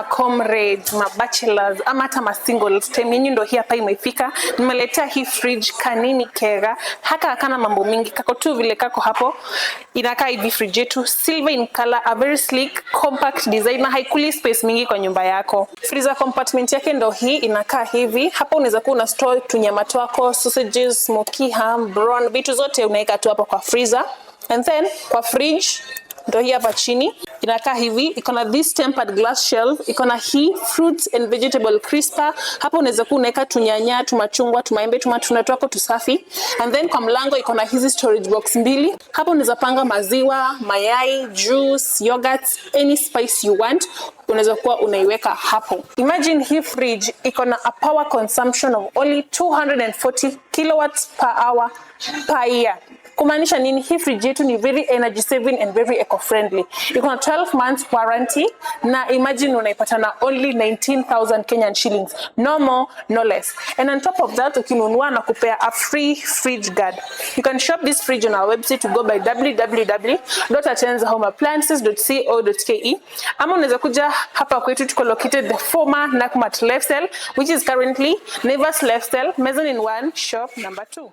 comrades, bachelors, ama hata singles, time yenyu ndo hii hapa imefika. Nimeletea hii fridge kanini kega. Haka hakana mambo mingi, kako tu vile kako hapo. Inakaa hivi fridge yetu, silver in color, a very sleek, compact design, na haikuli space mingi kwa nyumba yako. Freezer compartment yake ndo hii, inakaa hivi. Hapo unaweza kuwa una store tunyama twako, sausages, smoky ham, brawn, vitu zote unaweka tu hapo kwa freezer. And then kwa fridge ndo hii hapa chini, inakaa hivi. Iko na this tempered glass shelf, iko na hii fruits and vegetable crisper. Hapo unaweza kuwa unaweka tunyanya, tumachungwa, tumaembe, tumatunda twako tusafi. And then kwa mlango iko na hizi storage box mbili. Hapo unaweza panga maziwa, mayai, juice, yogurt, any spice you want. Unaweza kuwa unaiweka hapo. Imagine hii fridge iko na a power consumption of only 240 kilowatts per hour per year. Kumaanisha nini? Hii fridge yetu ni very energy saving and very eco friendly. Iko na 12 months warranty, na imagine unaipata na only 19,000 Kenyan shillings, no more no less. And on top of that, ukinunua na kupea a free fridge guard. You can shop this fridge on our website to go by www.atenzahomeappliances.co.ke, ama unaweza kuja hapa kwetu. Tuko located the former Nakumatt lifestyle, which is currently Naivas lifestyle, mezzanine 1, shop number 2.